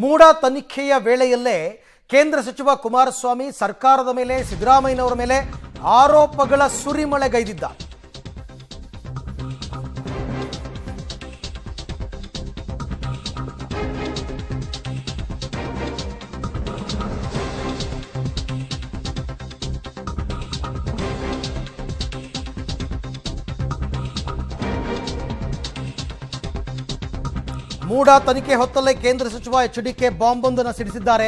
ಮೂಡ ತನಿಖೆಯ ವೇಳೆಯಲ್ಲೇ ಕೇಂದ್ರ ಸಚಿವ ಕುಮಾರಸ್ವಾಮಿ ಸರ್ಕಾರದ ಮೇಲೆ ಸಿದ್ದರಾಮಯ್ಯನವರ ಮೇಲೆ ಆರೋಪಗಳ ಸುರಿಮಳೆಗೈದಿದ್ದ. ಮೂಡ ತನಿಖೆ ಹೊತ್ತಲ್ಲೇ ಕೇಂದ್ರ ಸಚಿವ ಎಚ್.ಡಿ.ಕೆ ಬಾಂಬೊಂದನ್ನು ಸಿಡಿಸಿದ್ದಾರೆ.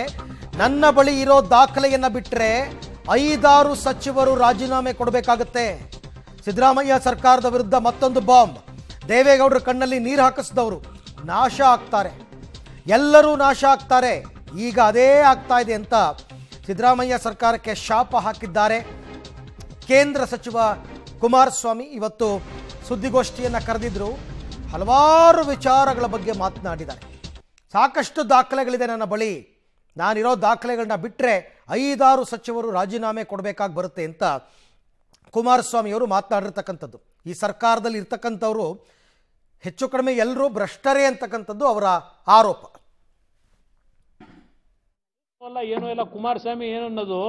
ನನ್ನ ಬಳಿ ಇರೋ ದಾಖಲೆಯನ್ನ ಬಿಟ್ಟರೆ 5-6 ಸಚಿವರು ರಾಜೀನಾಮೆ ಕೊಡಬೇಕಾಗುತ್ತೆ. ಸಿದ್ದರಾಮಯ್ಯ ಸರ್ಕಾರದ ವಿರುದ್ಧ ಮತ್ತೊಂದು ಬಾಂಬ್. ದೇವೇಗೌಡರ ಕಣ್ಣಲ್ಲಿ ನೀರು ಹಾಕಿಸಿದವರು ನಾಶ ಆಗ್ತಾರೆ, ಎಲ್ಲರೂ ನಾಶ ಆಗ್ತಾರೆ. ಈಗ ಅದೇ ಆಗ್ತಾ ಇದೆ ಅಂತ ಸಿದ್ದರಾಮಯ್ಯ ಸರ್ಕಾರಕ್ಕೆ ಶಾಪ ಹಾಕಿದ್ದಾರೆ. ಕೇಂದ್ರ ಸಚಿವ ಕುಮಾರಸ್ವಾಮಿ ಇವತ್ತು ಸುದ್ದಿಗೋಷ್ಠಿಯನ್ನು ಕರೆದಿದ್ರು. ಹಲವಾರು ವಿಚಾರಗಳ ಬಗ್ಗೆ ಮಾತನಾಡಿದ್ದಾರೆ. ಸಾಕಷ್ಟು ದಾಖಲೆಗಳಿದೆ ನನ್ನ ಬಳಿ, ನಾನಿರೋ ದಾಖಲೆಗಳನ್ನ ಬಿಟ್ಟರೆ 5-6 ಸಚಿವರು ರಾಜೀನಾಮೆ ಕೊಡಬೇಕಾಗಿ ಬರುತ್ತೆ ಅಂತ ಕುಮಾರಸ್ವಾಮಿಯವರು ಮಾತನಾಡಿರ್ತಕ್ಕಂಥದ್ದು. ಈ ಸರ್ಕಾರದಲ್ಲಿ ಇರ್ತಕ್ಕಂಥವರು ಹೆಚ್ಚು ಕಡಿಮೆ ಎಲ್ಲರೂ ಭ್ರಷ್ಟರೇ ಅಂತಕ್ಕಂಥದ್ದು ಅವರ ಆರೋಪ. ಏನೂ ಇಲ್ಲ, ಕುಮಾರಸ್ವಾಮಿ ಏನನ್ನೋದು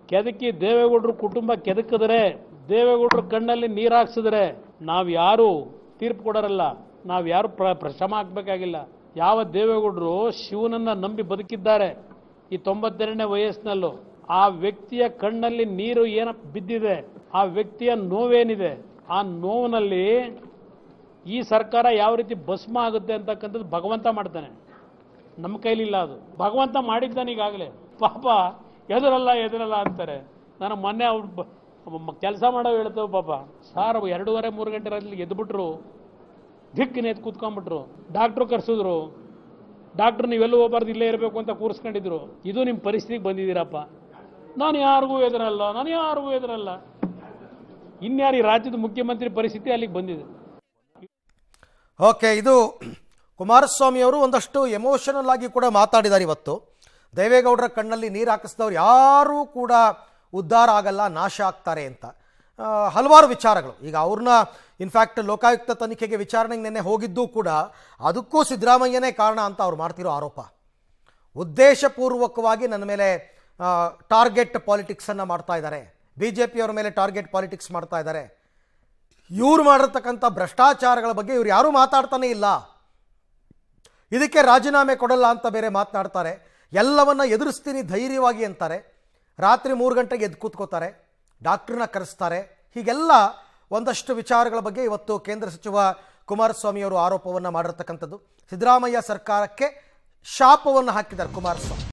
ಕೆದಕಿ ದೇವೇಗೌಡರು ಕುಟುಂಬ ಕೆದಕಿದ್ರೆ, ದೇವೇಗೌಡರು ಕಣ್ಣಲ್ಲಿ ನೀರು ಹಾಕ್ಸಿದ್ರೆ ನಾವು ಯಾರು ತೀರ್ಪು ಕೊಡೋರಲ್ಲ, ನಾವು ಯಾರು ಶ್ರಮ ಹಾಕಬೇಕಾಗಿಲ್ಲ. ಯಾವ ದೇವೇಗೌಡರು ಶಿವನನ್ನ ನಂಬಿ ಬದುಕಿದ್ದಾರೆ ಈ 92ನೇ ವಯಸ್ಸಿನಲ್ಲೂ, ಆ ವ್ಯಕ್ತಿಯ ಕಣ್ಣಲ್ಲಿ ನೀರು ಏನ ಬಿದ್ದಿದೆ, ಆ ವ್ಯಕ್ತಿಯ ನೋವೇನಿದೆ, ಆ ನೋವಿನಲ್ಲಿ ಈ ಸರ್ಕಾರ ಯಾವ ರೀತಿ ಭಸ್ಮ ಆಗುತ್ತೆ ಅಂತಕ್ಕಂಥದ್ದು ಭಗವಂತ ಮಾಡ್ತಾನೆ, ನಮ್ಮ ಕೈಲಿಲ್ಲ. ಅದು ಭಗವಂತ ಮಾಡಿದ್ದಾನೆ ಈಗಾಗಲೇ. ಪಾಪ ಎದುರಲ್ಲ ಅಂತಾರೆ. ನಾನು ಮೊನ್ನೆ ಅವ್ರು ಕೆಲಸ ಮಾಡೋ ಹೇಳ್ತೇವೆ, ಪಾಪ ಸಾರ್ 2:30-3 ಗಂಟೆ ರಾತ್ರಿ ಎದ್ಬಿಟ್ರು, ದಿಕ್ಕಿನ ಎದ್ದು ಕೂತ್ಕೊಂಡ್ಬಿಟ್ರು. ಡಾಕ್ಟ್ರು ಕರ್ಸಿದ್ರು, ಡಾಕ್ಟ್ರು ನೀವೆಲ್ಲೂ ಹೋಗ್ಬಾರ್ದು ಇಲ್ಲೇ ಇರಬೇಕು ಅಂತ ಕೂರಿಸ್ಕೊಂಡಿದ್ರು. ಇದು ನಿಮ್ಮ ಪರಿಸ್ಥಿತಿಗೆ ಬಂದಿದ್ದೀರಪ್ಪ. ನಾನು ಯಾರಿಗೂ ಎದುರಲ್ಲ. ಇನ್ಯಾರು ಈ ರಾಜ್ಯದ ಮುಖ್ಯಮಂತ್ರಿ ಪರಿಸ್ಥಿತಿ ಅಲ್ಲಿಗೆ ಬಂದಿದೆ. ಓಕೆ, ಇದು ಕುಮಾರಸ್ವಾಮಿ ಅವರು ಒಂದಷ್ಟು ಎಮೋಷನಲ್ ಆಗಿ ಕೂಡ ಮಾತಾಡಿದ್ದಾರೆ. ಇವತ್ತು ದೇವೇಗೌಡರ ಕಣ್ಣಲ್ಲಿ ನೀರು ಹಾಕಿಸಿದವರು ಯಾರೂ ಕೂಡ ಉದ್ಧಾರ ಆಗಲ್ಲ, ನಾಶ ಆಗ್ತಾರೆ ಅಂತ ಹಲವಾರು ವಿಚಾರಗಳು. ಈಗ ಅವ್ರನ್ನ ಇನ್ಫ್ಯಾಕ್ಟ್ ಲೋಕಾಯುಕ್ತ ತನಿಖೆಗೆ ವಿಚಾರಣೆಗೆ ನಿನ್ನೆ ಹೋಗಿದ್ದು ಕೂಡ ಅದಕ್ಕೂ ಸಿದ್ದರಾಮಯ್ಯನೇ ಕಾರಣ ಅಂತ ಅವ್ರು ಮಾಡ್ತಿರೋ ಆರೋಪ. ಉದ್ದೇಶಪೂರ್ವಕವಾಗಿ ನನ್ನ ಮೇಲೆ ಟಾರ್ಗೆಟ್ ಪಾಲಿಟಿಕ್ಸನ್ನು ಮಾಡ್ತಾ ಇದ್ದಾರೆ, BJPಯವರ ಮೇಲೆ ಟಾರ್ಗೆಟ್ ಪಾಲಿಟಿಕ್ಸ್ ಮಾಡ್ತಾ ಇದ್ದಾರೆ. ಇವ್ರು ಮಾಡಿರ್ತಕ್ಕಂಥ ಭ್ರಷ್ಟಾಚಾರಗಳ ಬಗ್ಗೆ ಇವ್ರು ಯಾರೂ ಮಾತಾಡ್ತಾನೆ ಇಲ್ಲ. ಇದಕ್ಕೆ ರಾಜೀನಾಮೆ ಕೊಡಲ್ಲ ಅಂತ ಬೇರೆ ಮಾತನಾಡ್ತಾರೆ. ಎಲ್ಲವನ್ನ ಎದುರಿಸ್ತೀನಿ ಧೈರ್ಯವಾಗಿ ಅಂತಾರೆ. ರಾತ್ರಿ 3 ಗಂಟೆಗೆ ಎದ್ದು ಕೂತ್ಕೋತಾರೆ, ಡಾಕ್ಟ್ರನ್ನ ಕರೆಸ್ತಾರೆ. ಹೀಗೆಲ್ಲ ಒಂದಷ್ಟು ವಿಚಾರಗಳ ಬಗ್ಗೆ ಇವತ್ತು ಕೇಂದ್ರ ಸಚಿವ ಕುಮಾರಸ್ವಾಮಿಯವರು ಆರೋಪವನ್ನು ಮಾಡಿರ್ತಕ್ಕಂಥದ್ದು. ಸಿದ್ದರಾಮಯ್ಯ ಸರ್ಕಾರಕ್ಕೆ ಶಾಪವನ್ನು ಹಾಕಿದ್ದಾರೆ ಕುಮಾರಸ್ವಾಮಿ.